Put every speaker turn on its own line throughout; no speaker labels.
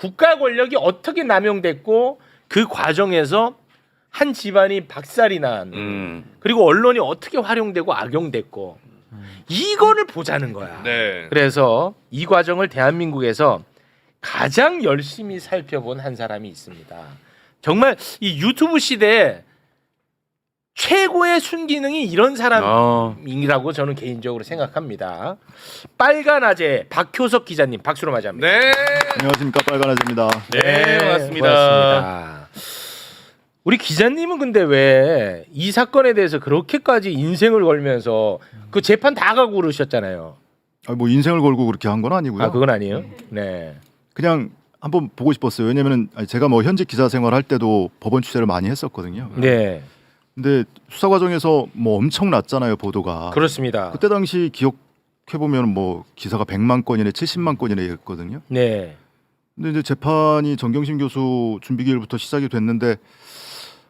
국가 권력이 어떻게 남용됐고 그 과정에서 한 집안이 박살이 난 그리고 언론이 어떻게 활용되고 악용됐고 이거를 보자는 거야.
네.
그래서 이 과정을 대한민국에서 가장 열심히 살펴본 한 사람이 있습니다. 정말 이 유튜브 시대에 최고의 순기능이 이런 사람이라고 저는 개인적으로 생각합니다. 빨간 아재 박효석 기자님 박수로 맞이합니다.
네.
안녕하십니까, 빨간아재입니다.
네, 반갑습니다.
고맙습니다. 우리 기자님은 근데 왜 이 사건에 대해서 그렇게까지 인생을 걸면서 그 재판 다 가고 그러셨잖아요.
뭐 인생을 걸고 그렇게 한 건 아니고요.
아 그건 아니에요? 네.
그냥 한번 보고 싶었어요. 왜냐면은 제가 뭐 현직 기자 생활할 때도 법원 취재를 많이 했었거든요.
네.
근데 수사 과정에서 뭐 엄청 났잖아요, 보도가.
그렇습니다.
그때 당시 기억해 보면 뭐 기사가 100만 건이네, 70만 건이네 했거든요.
네.
근데 이제 재판이 정경심 교수 준비 기일부터 시작이 됐는데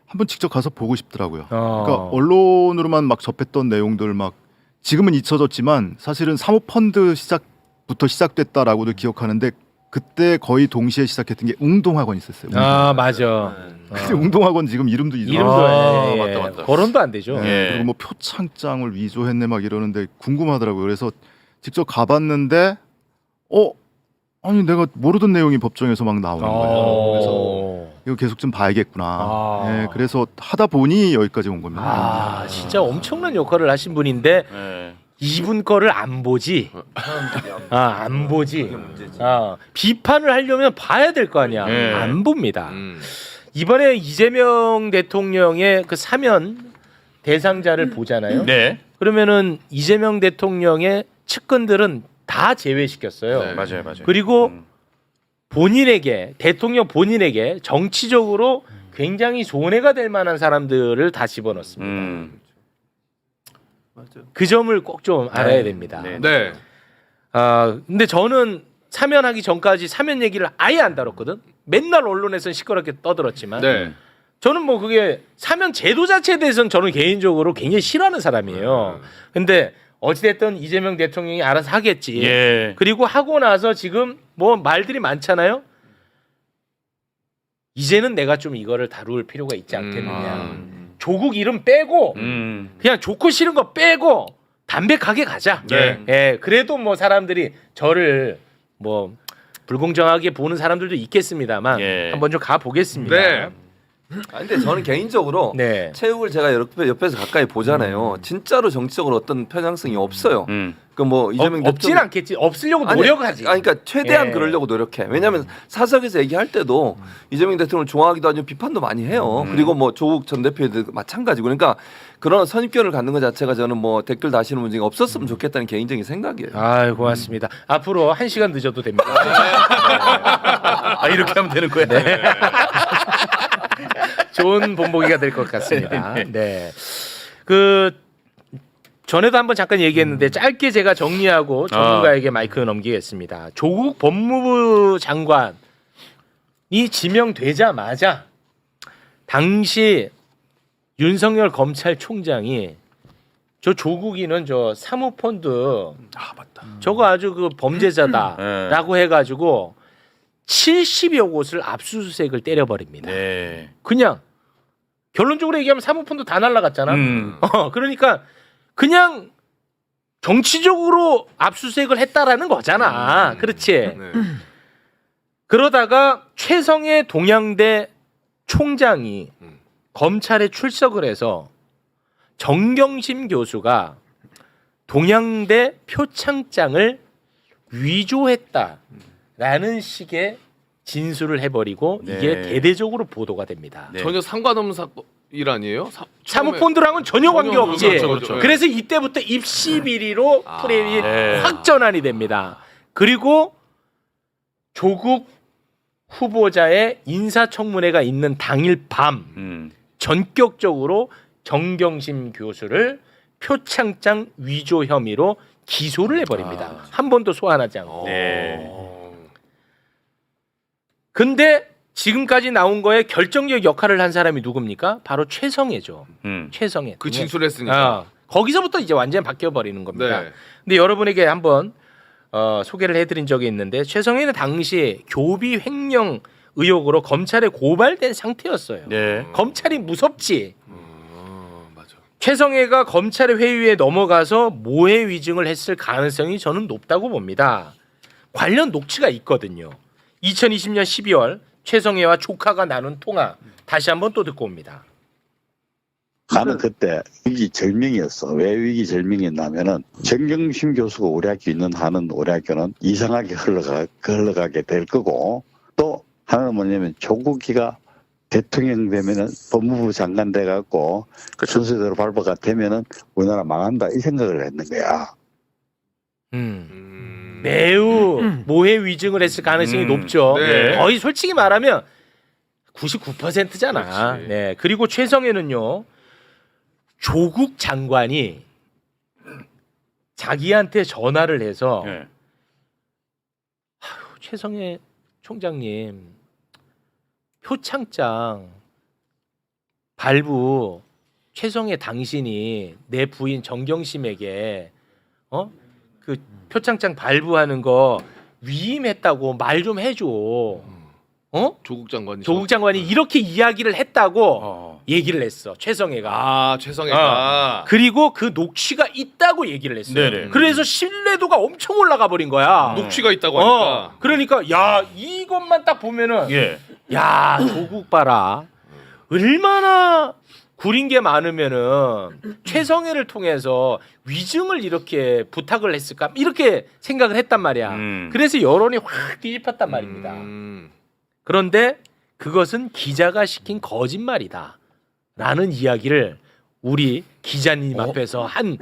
한번 직접 가서 보고 싶더라고요. 그러니까 언론으로만 막 접했던 내용들 막 지금은 잊혀졌지만 사실은 사모펀드 시작부터 시작됐다라고도 기억하는데 그때 거의 동시에 시작했던 게 웅동학원 있었어요.
아 맞아.
근데 웅동학원 지금 이름도 잊어.
이름도
맞다, 맞다.
거론도 안 되죠.
네, 그리고 뭐 표창장을 위조했네 막 이러는데 궁금하더라고요. 그래서 직접 가봤는데 아니 내가 모르던 내용이 법정에서 막 나오는 거예요. 그래서 이거 계속 좀 봐야겠구나. 네, 그래서 하다 보니 여기까지 온 겁니다.
아 진짜 엄청난 역할을 하신 분인데 이분 거를 안 보지. 안 보지. 비판을 하려면 봐야 될 거 아니야. 안 봅니다. 이번에 이재명 대통령의 그 사면 대상자를 보잖아요.
네.
그러면은 이재명 대통령의 측근들은 다 제외시켰어요.
네. 맞아요.
그리고 본인에게 대통령 본인에게 정치적으로 굉장히 손해가 될 만한 사람들을 다 집어넣습니다. 그 점을 꼭 좀 알아야 됩니다.
네.
근데 저는 사면하기 전까지 사면 얘기를 아예 안 다뤘거든. 맨날 언론에서는 시끄럽게 떠들었지만
네.
저는 뭐 그게 사면 제도 자체에 대해서는 저는 개인적으로 굉장히 싫어하는 사람이에요. 근데 어찌됐든 이재명 대통령이 알아서 하겠지. 그리고 하고 나서 지금 뭐 말들이 많잖아요. 이제는 내가 좀 이거를 다룰 필요가 있지 않겠느냐. 조국 이름 빼고 그냥 좋고 싫은 거 빼고 담백하게 가자.
네.
그래도 뭐 사람들이 저를 뭐 불공정하게 보는 사람들도 있겠습니다만 한번 좀 가 보겠습니다.
네.
근데 저는 개인적으로
네.
체육을 제가 옆에서 가까이 보잖아요. 진짜로 정치적으로 어떤 편향성이 없어요. 그 뭐 이재명
없진 않겠지. 없으려고 노력하지.
그러니까 최대한 그러려고 노력해. 왜냐하면 사석에서 얘기할 때도 이재명 대통령을 좋아하기도 하지만 비판도 많이 해요. 그리고 뭐 조국 전 대표도 마찬가지고. 그러니까 그런 선입견을 갖는 것 자체가 저는 뭐 댓글 다시는 문제가 없었으면 좋겠다는 개인적인 생각이에요.
아유 고맙습니다. 앞으로 1시간 늦어도 됩니다.
이렇게 하면 되는 거야.
네. 좋은 본보기가 될 것 같습니다. 네. 그 전에도 한번 잠깐 얘기했는데 짧게 제가 정리하고 전문가에게 마이크 넘기겠습니다. 조국 법무부 장관이 지명되자마자 당시 윤석열 검찰총장이 저 조국이는 저 사모펀드 저거 아주 그 범죄자다라고 해가지고 70여 곳을 압수수색을 때려버립니다. 그냥 결론적으로 얘기하면 사모펀드 다 날라갔잖아. 그러니까 그냥 정치적으로 압수수색을 했다라는 거잖아. 그렇지. 그러다가 최성해 동양대 총장이 검찰에 출석을 해서 정경심 교수가 동양대 표창장을 위조했다라는 식의 진술을 해버리고 이게 대대적으로 보도가 됩니다.
전혀 상관없는 사건 일 아니에요?
사모펀드랑은 전혀 관계없지.
그렇죠.
그래서 이때부터 입시비리로 프레임이 확 전환이 됩니다. 그리고 조국 후보자의 인사청문회가 있는 당일 밤 전격적으로 정경심 교수를 표창장 위조 혐의로 기소를 해버립니다. 한 번도 소환하지 않고. 근데 지금까지 나온 거에 결정적 역할을 한 사람이 누굽니까? 바로 최성해죠. 최성해.
그 진술했으니까.
거기서부터 이제 완전히 바뀌어 버리는 겁니다.
네.
근데 여러분에게 한번 소개를 해드린 적이 있는데 최성해는 당시 교비 횡령 의혹으로 검찰에 고발된 상태였어요.
네.
검찰이 무섭지.
맞아.
최성해가 검찰의 회유에 넘어가서 모해 위증을 했을 가능성이 저는 높다고 봅니다. 관련 녹취가 있거든요. 2020년 12월 최성해와 조카가 나눈 통화 다시 한번 또 듣고 옵니다.
나는 그때 위기절명이었어. 왜 위기절명이었냐면은 정경심 교수가 우리 학교 있는 한은 우리 학교는 이상하게 흘러가게 될 거고, 또 하나는 뭐냐면 조국이가 대통령 되면은 법무부 장관 돼갖고 순서대로 발부가 되면은 우리나라 망한다 이 생각을 했는 거야.
매우 모해 위증을 했을 가능성이 높죠.
네.
거의 솔직히 말하면 99%잖아.
그렇지.
네. 그리고 최성해는요. 조국 장관이 자기한테 전화를 해서
네.
최성해 총장님 표창장 발부 최성해 당신이 내 부인 정경심에게 그 표창장 발부하는 거 위임했다고 말 좀 해줘.
조국 장관이.
조국 장관이 이렇게 이야기를 했다고 얘기를 했어. 최성해가.
최성해가.
그리고 그 녹취가 있다고 얘기를 했어요.
네네.
그래서 신뢰도가 엄청 올라가 버린 거야.
녹취가 있다고 하니까.
그러니까 야 이것만 딱 보면은
예.
야 조국 봐라. 얼마나 구린 게 많으면은 최성해를 통해서 위증을 이렇게 부탁을 했을까 이렇게 생각을 했단 말이야. 그래서 여론이 확 뒤집혔단 말입니다. 그런데 그것은 기자가 시킨 거짓말이다 라는 이야기를 우리 기자님 앞에서 한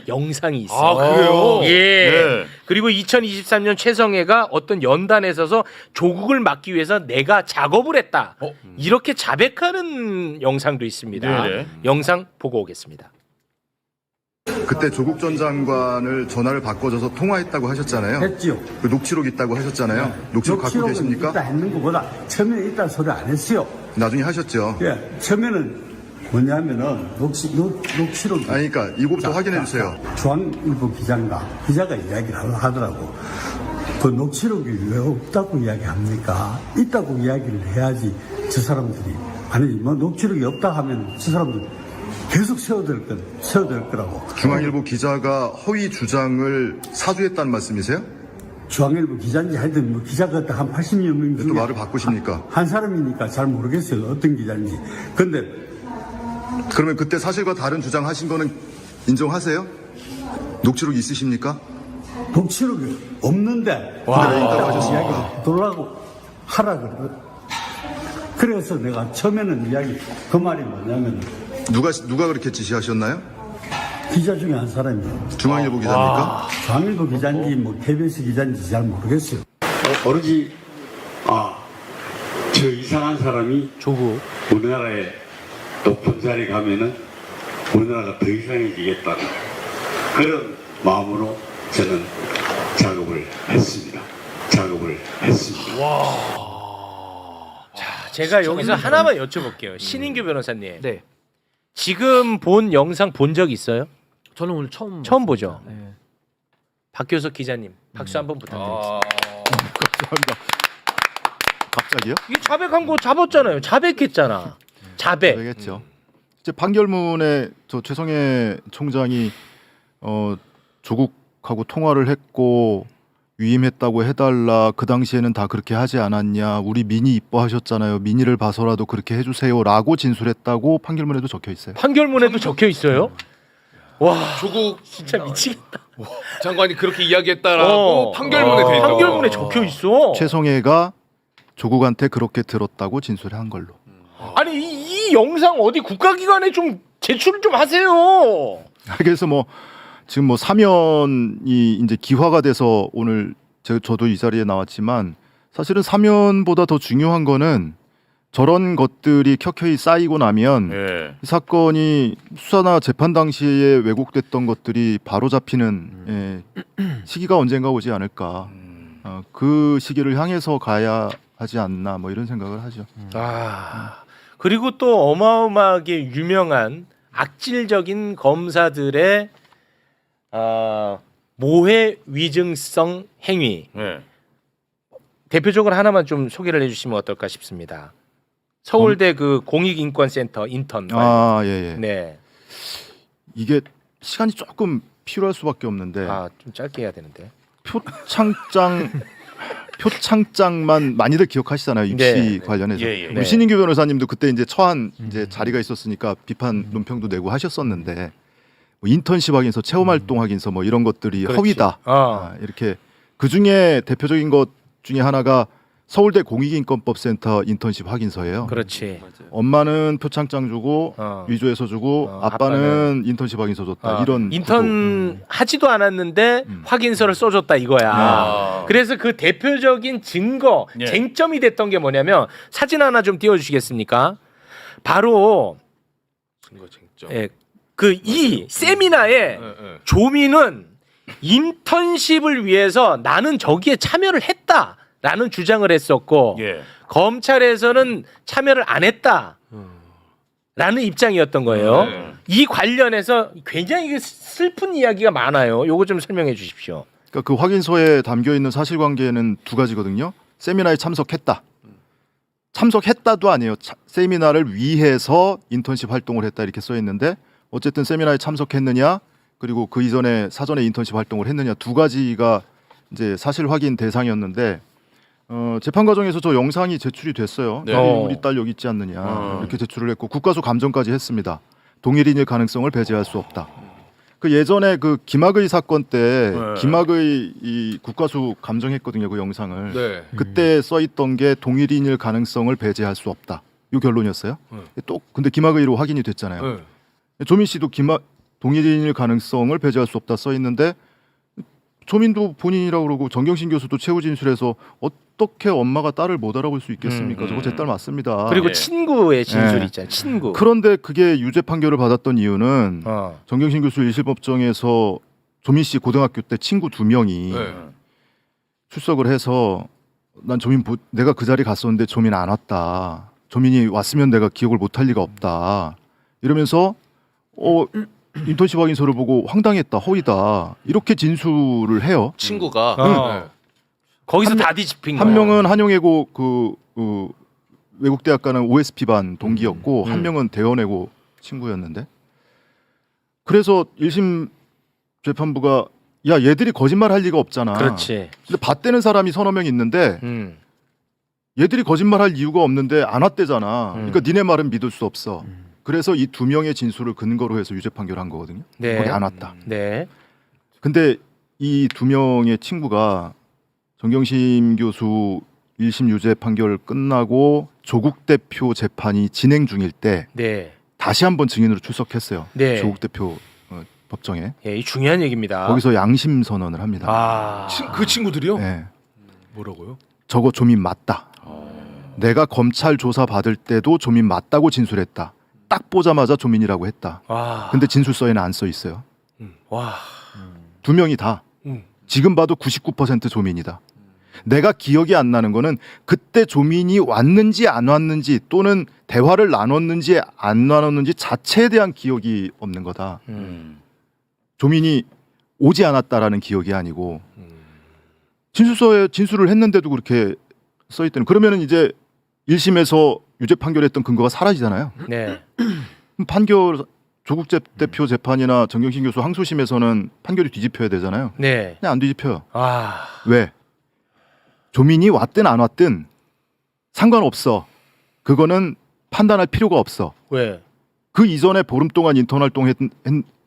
영상이 있어요.
그래요?
예.
네.
그리고 2023년 최성해가 어떤 연단에 서서 조국을 막기 위해서 내가 작업을 했다. 이렇게 자백하는 영상도 있습니다.
네네.
영상 보고 오겠습니다.
그때 조국 전 장관을 전화를 바꿔줘서 통화했다고 하셨잖아요.
했지요.
그 녹취록 있다고 하셨잖아요. 녹취록 갖고
녹취록은
계십니까?
있다 했는 것보다 처음에는 있다는 소리 안 했어요.
나중에 하셨죠.
예, 처음에는 뭐냐면은 녹취록이
아니 그러니까 이거부터 확인해 주세요.
중앙일보 기자가 이야기를 하더라고. 그 녹취록이 왜 없다고 이야기합니까? 있다고 이야기를 해야지 저 사람들이. 아니 뭐 녹취록이 없다 하면 저 사람들 계속 세워될 거라고.
중앙일보 기자가 허위 주장을 사주했다는 말씀이세요?
중앙일보 기자인지 하여튼 뭐 기자가 한 80여 명
또
중에
말을 바꾸십니까?
한 사람이니까 잘 모르겠어요. 어떤 기자인지. 근데
그러면 그때 사실과 다른 주장하신 거는 인정하세요? 녹취록 있으십니까?
녹취록이 없는데
근데 왜 있다고 하셨습니까?
이야기 돌라고 하라 그래. 그래서 내가 처음에는 이야기 그 말이 뭐냐면
누가 그렇게 지시하셨나요?
기자 중에 한 사람이요.
중앙일보 기자입니까?
중앙일보 기자인지 뭐 KBS 기자인지 잘 모르겠어요. 오로지 저 이상한 사람이
조국.
우리나라에 높은 자리 가면은 우리나라가 더 이상해지겠다는 그런 마음으로 저는 작업을 했습니다.
제가 여기서 하나만 여쭤볼게요. 신인규 변호사님.
네.
지금 본 영상 본 적 있어요?
저는 오늘 처음
처음
봤습니다.
보죠.
네.
박교석 기자님 박수 한번 부탁드리겠습니다.
감사합니다. 갑자기요?
이게 자백한 거 잡았잖아요. 자백했잖아. 자백.
되겠죠. 이제 판결문에 저 최성해 총장이 조국하고 통화를 했고 위임했다고 해달라. 그 당시에는 다 그렇게 하지 않았냐. 우리 민희 이뻐하셨잖아요. 민희를 봐서라도 그렇게 해주세요라고 진술했다고 판결문에도 적혀 있어요.
판결문에도 적혀 있어요? 와,
조국
진짜 미치겠다.
장관이 그렇게 이야기했다라고 판결문에 돼 있다고.
판결문에 적혀 있어.
최성해가 조국한테 그렇게 들었다고 진술한 걸로.
아니 이 영상 어디 국가기관에 좀 제출을 좀 하세요.
그래서 뭐 지금 뭐 사면이 이제 기화가 돼서 오늘 저도 이 자리에 나왔지만 사실은 사면보다 더 중요한 거는 저런 것들이 켜켜이 쌓이고 나면 이 사건이 수사나 재판 당시에 왜곡됐던 것들이 바로 잡히는 시기가 언젠가 오지 않을까. 그 시기를 향해서 가야 하지 않나 뭐 이런 생각을 하죠.
그리고 또 어마어마하게 유명한 악질적인 검사들의 모해 위증성 행위.
네.
대표적으로 하나만 좀 소개를 해주시면 어떨까 싶습니다. 서울대 그 공익인권센터 인턴.
아, 예, 예.
네.
이게 시간이 조금 필요할 수밖에 없는데
좀 짧게 해야 되는데.
표창장만 많이들 기억하시잖아요. 입시
네.
관련해서.
예, 예.
네.
우리 신인규 변호사님도 그때 이제 처한 이제 자리가 있었으니까 비판 논평도 내고 하셨었는데 뭐 인턴십 확인서, 체험 활동 확인서 뭐 이런 것들이
그렇지.
허위다. 이렇게 그 중에 대표적인 것 중에 하나가 서울대 공익인권법센터 인턴십 확인서예요.
그렇지.
엄마는 표창장 주고 위조해서 주고 아빠는 인턴십 확인서 줬다. 이런
인턴 하지도 않았는데 확인서를 써줬다 이거야. 그래서 그 대표적인 증거,
예.
쟁점이 됐던 게 뭐냐면 사진 하나 좀 띄워주시겠습니까? 바로
증거 쟁점.
예, 그 이 세미나에
예.
조민은 인턴십을 위해서 나는 저기에 참여를 했다라는 주장을 했었고
예.
검찰에서는 참여를 안 했다라는 입장이었던 거예요.
네.
이 관련해서 굉장히 슬픈 이야기가 많아요. 요거 좀 설명해 주십시오.
그러니까 그 확인서에 담겨 있는 사실관계는 두 가지거든요. 세미나에 참석했다. 참석했다도 아니에요. 세미나를 위해서 인턴십 활동을 했다 이렇게 써 있는데 어쨌든 세미나에 참석했느냐 그리고 그 이전에 사전에 인턴십 활동을 했느냐 두 가지가 이제 사실 확인 대상이었는데 재판 과정에서 저 영상이 제출이 됐어요.
네.
우리 딸 여기 있지 않느냐 이렇게 제출을 했고 국가수 감정까지 했습니다. 동일인일 가능성을 배제할 수 없다. 그 예전에 그 김학의 사건 때
네.
김학의 이 국가수 감정했거든요. 그 영상을.
네.
그때 써 있던 게 동일인일 가능성을 배제할 수 없다. 이 결론이었어요. 또 근데 김학의로 확인이 됐잖아요.
네.
조민 씨도 동일인일 가능성을 배제할 수 없다 써 있는데 조민도 본인이라고 그러고 정경심 교수도 최후 진술에서 어떻게 엄마가 딸을 못 알아볼 수 있겠습니까? 저거 제 딸 맞습니다.
그리고
예.
친구의 진술
예.
있잖아요. 친구.
그런데 그게 유죄 판결을 받았던 이유는
어.
정경심 교수 1심법정에서 조민 씨 고등학교 때 친구 2명이
네.
출석을 해서 난 조민 내가 그 자리 갔었는데 조민 안 왔다. 조민이 왔으면 내가 기억을 못할 리가 없다. 이러면서 인턴십 확인서를 보고 황당했다, 허위다 이렇게 진술을 해요.
친구가
어. 거기서 다 뒤집힌 거야.
한 명은 한영예고 그 외국대학 가는 OSP 반 동기였고 한 명은 대원예고 친구였는데 그래서 1심 재판부가 야 얘들이 거짓말 할 리가 없잖아.
그렇지.
근데 받대는 사람이 서너 명 있는데 얘들이 거짓말 할 이유가 없는데 안 왔대잖아. 그러니까 니네 말은 믿을 수 없어. 그래서 이 두 명의 진술을 근거로 해서 유죄 판결한 거거든요.
네.
거기 안 왔다.
네.
근데 이 두 명의 친구가 정경심 교수 1심 유죄 판결 끝나고 조국 대표 재판이 진행 중일 때
네.
다시 한번 증인으로 출석했어요.
네.
조국 대표 법정에.
예, 이 중요한 얘기입니다.
거기서 양심 선언을 합니다.
아.
그 친구들이요?
네.
뭐라고요?
저거 조민 맞다. 내가 검찰 조사 받을 때도 조민 맞다고 진술했다. 딱 보자마자 조민이라고 했다.
와.
근데 진술서에는 안 써 있어요.
와.
두 명이 다. 지금 봐도 99% 조민이다. 내가 기억이 안 나는 거는 그때 조민이 왔는지 안 왔는지 또는 대화를 나눴는지 안 나눴는지 자체에 대한 기억이 없는 거다. 조민이 오지 않았다라는 기억이 아니고 진술서에 진술을 했는데도 그렇게 써 있다는. 그러면은 이제 1심에서 유죄 판결했던 근거가 사라지잖아요.
네.
판결 조국 대표 재판이나 정경심 교수 항소심에서는 판결이 뒤집혀야 되잖아요.
네.
그냥 안 뒤집혀요.
아.
왜? 조민이 왔든 안 왔든 상관없어. 그거는 판단할 필요가 없어.
왜?
그 이전에 보름 동안 인턴 활동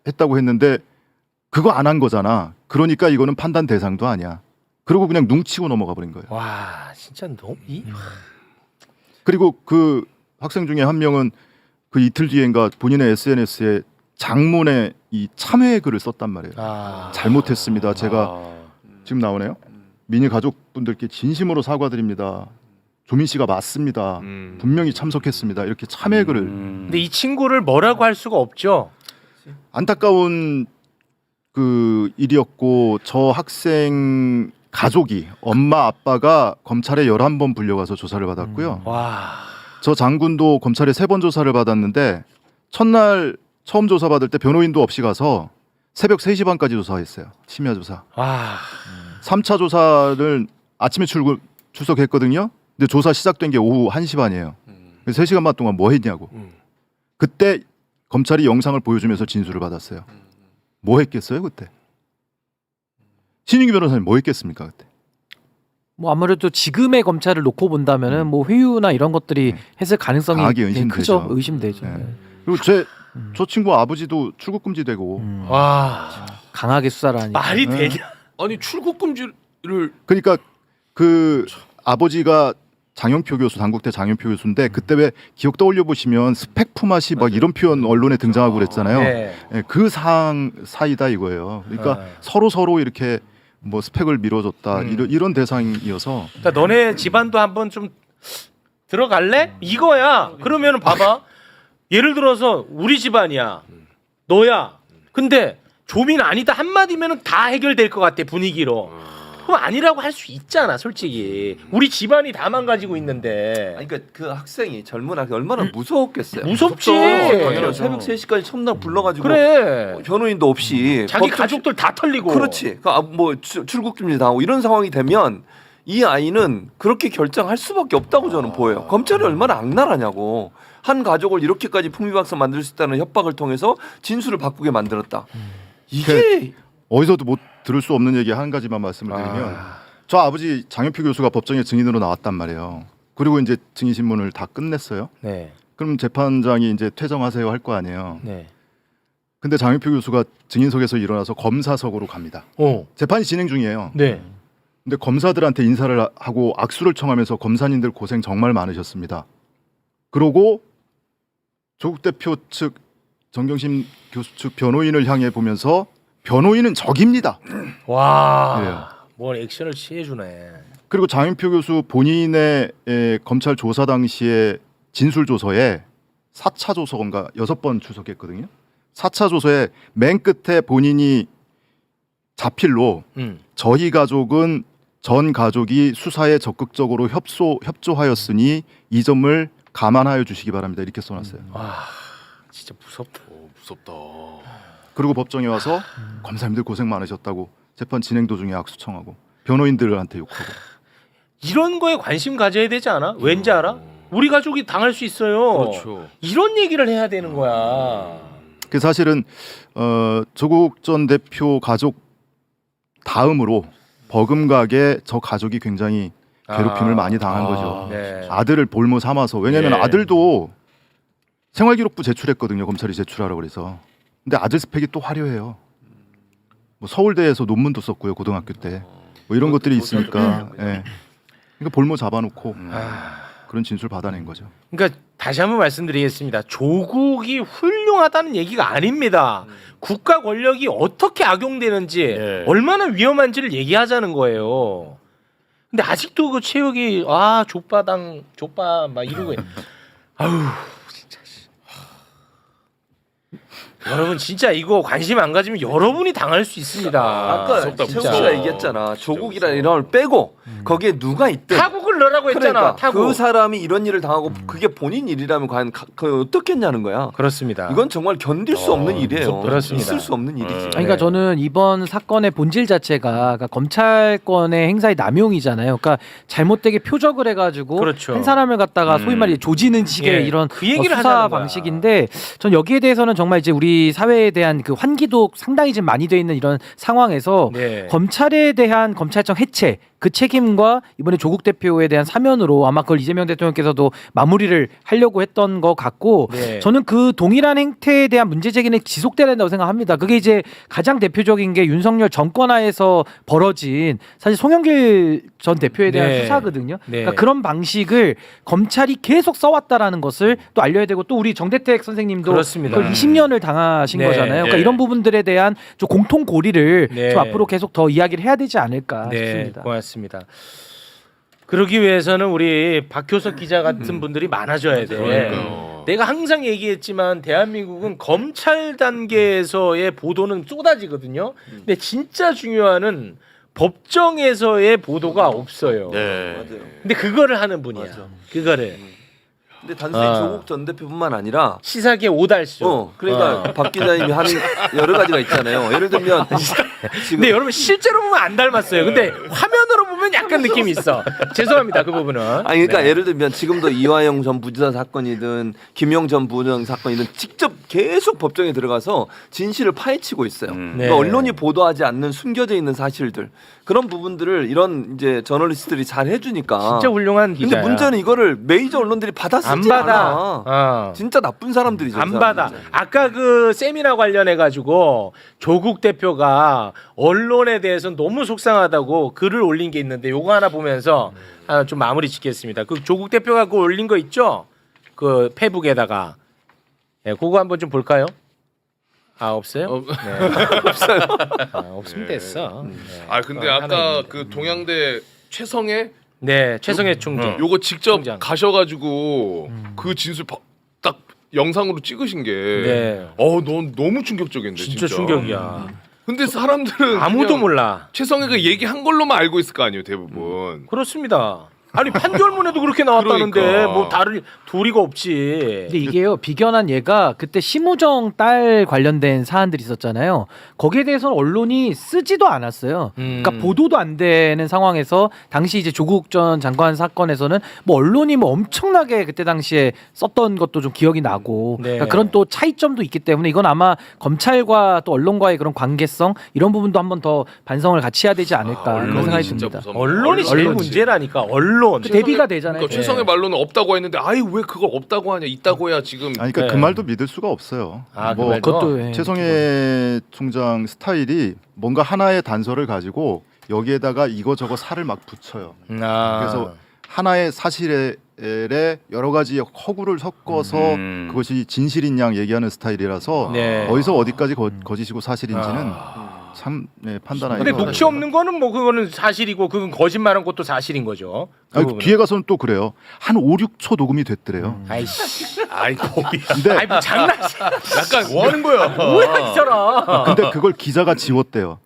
했다고 했는데 그거 안 한 거잖아. 그러니까 이거는 판단 대상도 아니야. 그리고 그냥 눈치고 넘어가 버린 거예요.
와, 진짜 너무
그리고 그 학생 중에 한 명은 그 이틀 뒤엔가 본인의 SNS에 장문의 이 참회 글을 썼단 말이에요.
아.
잘못했습니다. 제가 지금 나오네요. 민희 가족분들께 진심으로 사과드립니다. 조민 씨가 맞습니다. 분명히 참석했습니다. 이렇게 참회 글을.
근데 이 친구를 뭐라고 할 수가 없죠.
안타까운 그 일이었고 저 학생 가족이 엄마 아빠가 검찰에 11번 불려가서 조사를 받았고요.
와.
저 장군도 검찰에 3번 조사를 받았는데 첫날 처음 조사 받을 때 변호인도 없이 가서 새벽 3시 반까지 조사했어요. 심야 조사.
와.
3차 조사를 아침에 출석했거든요. 근데 조사 시작된 게 오후 1시 반이에요. 그래서 3시간 반 동안 뭐 했냐고. 그때 검찰이 영상을 보여주면서 진술을 받았어요. 뭐 했겠어요 그때? 신윤기 변호사님 뭐 했겠습니까 그때?
뭐 아무래도 지금의 검찰을 놓고 본다면은 뭐 회유나 이런 것들이 했을 가능성이
강하게
되게
의심되죠.
크죠. 의심되죠.
네.
네.
그리고 저 친구 아버지도 출국 금지되고.
와.
강하게 수사를 하니까.
말이 되냐?
아니 출국 금지를
그러니까 그 아버지가 장영표 교수, 당국대 장영표 교수인데 그때 왜 기억 떠올려 보시면 스펙 품앗이 막 이런 표현 언론에 등장하고 그랬잖아요.
네.
예, 그 상황 사이다 이거예요. 그러니까 서로 이렇게 뭐 스펙을 밀어줬다 이런 대상이어서.
그러니까 너네 집안도 한번 좀 들어갈래? 이거야. 그러면은 봐봐. 예를 들어서 우리 집안이야. 너야. 근데 조민 아니다 한마디면은 다 해결될 것 같아 분위기로. 그럼 아니라고 할 수 있잖아 솔직히. 우리 집안이 다 망가지고 있는데.
아니, 그러니까 그 학생이 젊은 학생 얼마나 무서웠겠어요.
무섭지.
당연히 새벽 3시까지 첫날 불러가지고
그래.
변호인도 없이
자기
법정-
가족들 다 털리고.
그렇지. 뭐 출국 금지 당하고 이런 상황이 되면 이 아이는 그렇게 결정할 수밖에 없다고 저는 보여요. 검찰이 얼마나 악랄하냐고. 한 가족을 이렇게까지 풍비박산 만들 수 있다는 협박을 통해서 진술을 바꾸게 만들었다. 이게
어디서도 못 들을 수 없는 얘기 한 가지만 말씀을 드리면 저 아버지 장영표 교수가 법정에 증인으로 나왔단 말이에요. 그리고 이제 증인 신문을 다 끝냈어요.
네.
그럼 재판장이 이제 퇴정하세요 할 거 아니에요.
네.
근데 장영표 교수가 증인석에서 일어나서 검사석으로 갑니다. 재판이 진행 중이에요.
네.
근데 검사들한테 인사를 하고 악수를 청하면서 검사님들 고생 정말 많으셨습니다. 그러고 조국 대표 측 정경심 교수 측 변호인을 향해 보면서 변호인은 적입니다.
와. 뭘 액션을 취해주네.
그리고 장윤표 교수 본인의 검찰 조사 당시에 진술 조서에 4차 조서인가 6번 출석했거든요. 4차 조서에 맨 끝에 본인이 자필로 저희 가족은 전 가족이 수사에 적극적으로 협조하였으니 이 점을 감안하여 주시기 바랍니다. 이렇게 써놨어요.
와. 진짜 무섭다.
무섭다.
그리고 법정에 와서 검사님들 고생 많으셨다고 재판 진행 도중에 악수 청하고 변호인들한테 욕하고.
이런 거에 관심 가져야 되지 않아? 왠지 알아? 우리 가족이 당할 수 있어요.
그렇죠.
이런 얘기를 해야 되는 거야.
그 사실은 조국 전 대표 가족 다음으로 버금가게 저 가족이 굉장히 괴롭힘을 많이 당한 거죠.
네.
아들을 볼모 삼아서. 왜냐하면
예.
아들도 생활기록부 제출했거든요. 검찰이 제출하라고 그래서. 근데 아들 스펙이 또 화려해요. 뭐 서울대에서 논문도 썼고요. 고등학교 때. 뭐 이런 것들이 있으니까. 예. 그러니까 볼모 잡아놓고 그런 진술 받아낸 거죠.
그러니까 다시 한번 말씀드리겠습니다. 조국이 훌륭하다는 얘기가 아닙니다. 국가 권력이 어떻게 악용되는지
네.
얼마나 위험한지를 얘기하자는 거예요. 근데 아직도 그 체육이 족바당 족바 막 이러고 아유 진짜 여러분 진짜 이거 관심 안 가지면 여러분이 당할 수 있습니다.
아까
무섭다,
최욱
진짜.
씨가 얘기했잖아. 조국이라 이런 걸 빼고 거기에 누가 있든
타국을 넣으라고 했잖아.
그러니까
타국.
그 사람이 이런 일을 당하고 그게 본인 일이라면 과연 그 어떻겠냐는 거야.
그렇습니다.
이건 정말 견딜 수 없는 일이에요.
그렇습니다.
있을 수 없는 일이지.
아니, 그러니까 저는 이번 사건의 본질 자체가 그러니까 검찰권의 행사의 남용이잖아요. 그러니까 잘못되게 표적을 해가지고
그렇죠.
한 사람을 갖다가 소위 말해 조지는 식의
예,
이런
그 얘기를
수사
하자는 거야.
방식인데, 전 여기에 대해서는 정말 이제 우리 사회에 대한 그 환기도 상당히 지금 많이 돼 있는 이런 상황에서
네.
검찰에 대한 검찰청 해체 그 책임과 이번에 조국 대표에 대한 사면으로 아마 그걸 이재명 대통령께서도 마무리를 하려고 했던 것 같고,
네.
저는 그 동일한 행태에 대한 문제 제기는 지속돼야 된다고 생각합니다. 그게 이제 가장 대표적인 게 윤석열 정권하에서 벌어진 사실 송영길 전 대표에 대한
네.
수사거든요.
네.
그러니까 그런 방식을 검찰이 계속 써왔다라는 것을 또 알려야 되고, 또 우리 정대택 선생님도
그렇습니다.
그걸 20년을 당하신
네.
거잖아요. 그러니까
네.
이런 부분들에 대한 좀 공통 고리를
네.
좀 앞으로 계속 더 이야기를 해야 되지 않을까
네,
싶습니다.
고맙습니다. 그러기 위해서는 우리 박효석 기자 같은 분들이 많아져야 돼.
그러니까요.
내가 항상 얘기했지만 대한민국은 검찰 단계에서의 보도는 쏟아지거든요. 근데 진짜 중요한 법정에서의 보도가 없어요.
네.
맞아요.
근데 그거를 하는 분이야.
맞아.
그거를.
근데 단순히
아.
조국 전 대표뿐만 아니라
시사계 오달수.
그러니까 박 기자님이 하는 여러 가지가 있잖아요. 예를 들면 지금
근데 여러분 실제로 보면 안 닮았어요. 근데 화면으로 보면 약간 느낌이 있어. 죄송합니다 그 부분은.
아니 그러니까 예를 들면 지금도 이화영 전 부지사 사건이든 김용 전 부장 사건이든 직접 계속 법정에 들어가서 진실을 파헤치고 있어요.
네.
그러니까 언론이 보도하지 않는 숨겨져 있는 사실들 그런 부분들을 이런 이제 저널리스트들이 잘 해주니까.
진짜 훌륭한
근데
기자야.
문제는 이거를 메이저 언론들이 받아
안
쓰지
받아.
않아. 진짜 나쁜 사람들이죠.
안
그
받아.
사람들은.
아까 그 세미나 관련해 가지고 조국 대표가 언론에 대해서 너무 속상하다고 글을 올린 게 있는데 요거 하나 보면서 좀 마무리 짓겠습니다. 그 조국 대표가 그 올린 거 있죠? 그 페북에다가. 예, 그거 한번 좀 볼까요? 아 없어요? 네.
없어요.
없으면 됐어. 네.
아 근데
하나
아까
있는데.
그 동양대 최성애
네, 최성애 총재.
요거 직접
총장.
가셔가지고 그 진술 딱 영상으로 찍으신 게
네.
넌 너무 충격적인데
진짜
진짜.
충격이야.
근데 사람들은
아무도
그냥
몰라.
최성애가 얘기한 걸로만 알고 있을 거 아니에요 대부분.
그렇습니다. 아니 판결문에도 그렇게 나왔다는데
그러니까.
뭐 다른 도리가 없지.
근데 이게요 비견한 얘가 그때 심우정 딸 관련된 사안들이 있었잖아요. 거기에 대해서는 언론이 쓰지도 않았어요. 그러니까 보도도 안 되는 상황에서 당시 이제 조국 전 장관 사건에서는 뭐 언론이 뭐 엄청나게 그때 당시에 썼던 것도 좀 기억이 나고
네.
그러니까 그런 또 차이점도 있기 때문에 이건 아마 검찰과 또 언론과의 그런 관계성 이런 부분도 한번 더 반성을 같이 해야 되지 않을까 그런
언론이
생각이
진짜
듭니다.
무섭네요.
언론이 제일
언론이.
문제라니까. 언론.
그 대비가 되잖아요.
그러니까 최성애 말로는 없다고 했는데 아이 왜 그걸 없다고 하냐 있다고 해야 지금.
아니, 그러니까
네.
그 말도 믿을 수가 없어요.
아, 그
뭐
말도?
그것도 예.
최성애 총장 스타일이 뭔가 하나의 단서를 가지고 여기에다가 이거저거 살을 막 붙여요. 그래서 하나의 사실에 여러 가지 허구를 섞어서 그것이 진실인 양 얘기하는 스타일이라서
네.
어디서 어디까지 거짓이고 사실인지는 참 판단하기가
근데 녹취 없는 거는 뭐 그거는 사실이고 그건 거짓말한 것도 사실인 거죠. 그
아니,
부분은.
뒤에 가서는 또 그래요. 한 5, 6초 녹음이 됐더래요.
아이씨.
아이 거기
근데
아이 뭐 장난치.
약간 뭐 하는 거야?
뭐야 이 사람.
근데 그걸 기자가 지웠대요.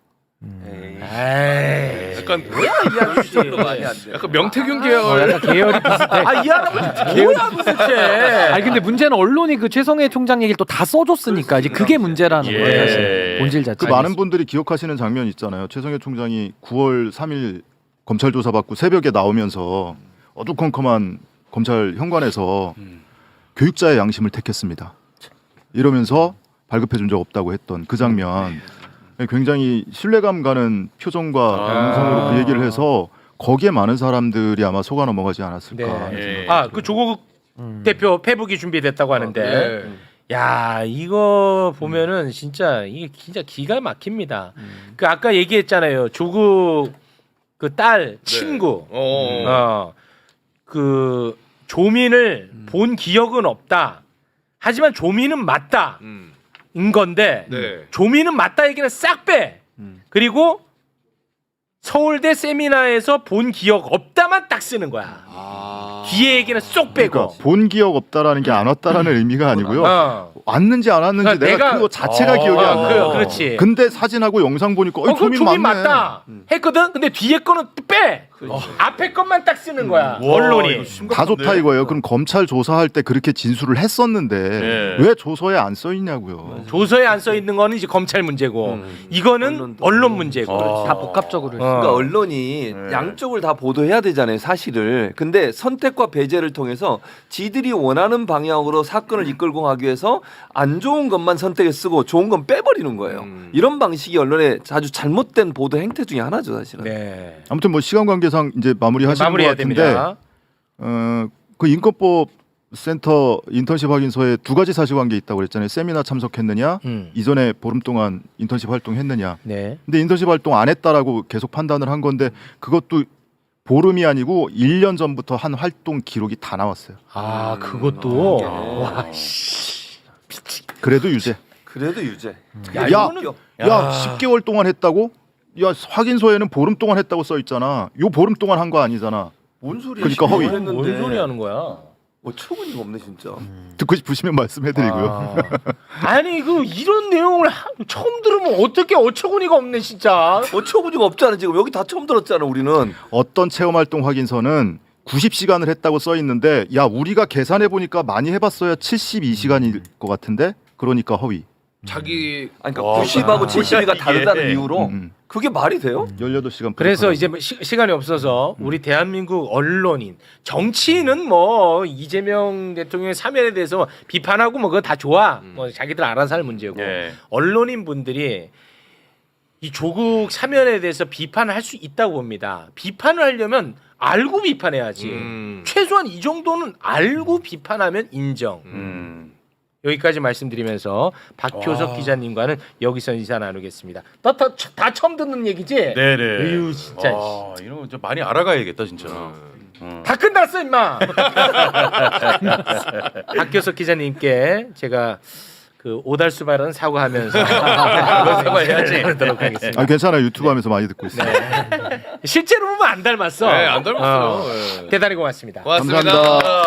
에이.
약간
이해하지.
약간 명태균 계열.
약간 계열이 비슷해.
아이 할아버지 뭐야 도대체.
아니 근데 문제는 언론이 그 최성애 총장 얘기를 또 다 써줬으니까 이제 그게 문제라는
예.
거예요 사실 본질 자체.
그 많은 분들이 기억하시는 장면 있잖아요. 최성애 총장이 9월 3일 검찰 조사 받고 새벽에 나오면서 어두컴컴한 검찰 현관에서 교육자의 양심을 택했습니다. 이러면서 발급해 준 적 없다고 했던 그 장면. 굉장히 신뢰감 가는 표정과 음성으로 그 얘기를 해서 거기에 많은 사람들이 아마 속아 넘어가지 않았을까. 하는 생각이
아그 조국 대표 페북이 준비됐다고 하는데.
네.
야 이거 보면은 진짜 이게 진짜 기가 막힙니다. 그 아까 얘기했잖아요. 조국 그 딸 친구. 그 조민을 본 기억은 없다. 하지만 조민은 맞다. 인 건데
네.
조민은 맞다 얘기는 싹 빼. 그리고 서울대 세미나에서 본 기억 없다만 딱 쓰는 거야. 뒤에 얘기는 쏙 빼고.
그러니까 본 기억 없다라는 게 안 왔다라는 의미가 아니고요. 왔는지 안 왔는지
그러니까
내가 그거 자체가 기억이 안 나요.
그렇지.
근데 사진하고 영상 보니까
그럼
조민
조민
맞네.
맞다 했거든. 근데 뒤에 거는 빼. 앞에 것만 딱 쓰는 거야. 언론이.
다 좋다 이거예요. 그럼 검찰 조사할 때 그렇게 진술을 했었는데 왜 조서에 안 써 있냐고요.
조서에 안 써 있는 거는 이제 검찰 문제고 이거는 언론 문제고.
다 복합적으로.
그러니까 언론이 양쪽을 다 보도해야 되잖아요, 사실을. 근데 선택과 배제를 통해서 지들이 원하는 방향으로 사건을 이끌고 가기 위해서 안 좋은 것만 선택해 쓰고 좋은 건 빼버리는 거예요. 이런 방식이 언론의 아주 잘못된 보도 행태 중에 하나죠, 사실은.
네.
아무튼 뭐 시간 관계상 이제 마무리하시는 것
마무리해야
같은데
됩니다.
그 인권법 센터 인턴십 확인서에 두 가지 사실관계 있다고 그랬잖아요. 세미나 참석했느냐, 이전에 보름 동안 인턴십 활동했느냐.
네.
근데 인턴십 활동 안 했다라고 계속 판단을 한 건데 그것도 보름이 아니고 1년 전부터 한 활동 기록이 다 나왔어요.
아 그것도 와 씨.
그래도 유죄.
그래도 유죄.
야,
이거는-
야 10개월 동안 했다고? 야 확인서에는 보름 동안 했다고 써 있잖아. 요 보름 동안 한 거 아니잖아.
뭔 소리야?
그러니까 허위.
뭔 소리 하는 거야?
어처구니가 없네 진짜.
듣고 싶으시면 말씀해드리고요.
아니 그 이런 내용을 처음 들으면 어떻게 어처구니가 없네 진짜.
어처구니가 없잖아 지금 여기 다 처음 들었잖아 우리는.
어떤 체험활동 확인서는 90시간을 했다고 써 있는데 야 우리가 계산해 보니까 많이 해봤어야 72시간일 것 같은데 그러니까 허위.
자기
아니, 그러니까 90하고 72가 다르다는 이유로
음.
그게 말이 돼요?
18시간.
그래서 이제 뭐 시간이 없어서 우리 대한민국 언론인, 정치인은 뭐 이재명 대통령의 사면에 대해서 비판하고 뭐 그거 다 좋아. 뭐 자기들 알아서 할 문제고.
예.
언론인 분들이 이 조국 사면에 대해서 비판을 할 수 있다고 봅니다. 비판을 하려면 알고 비판해야지. 최소한 이 정도는 알고 비판하면 인정. 여기까지 말씀드리면서 박효석 기자님과는 여기서 인사 나누겠습니다. 다 처음 듣는 얘기지?
네네.
에휴 진짜.
이런 거 좀 많이 알아가야겠다 진짜.
다 끝났어 임마. 박효석 기자님께 제가 그 오달수 발언 사과하면서 그런 생활해야지. 그러도록 하겠습니다.
아 괜찮아요. 유튜브 하면서 많이 듣고 있어요.
실제로 보면 안 닮았어.
네, 안 닮았어요. 네.
대단히 고맙습니다.
고맙습니다.
감사합니다.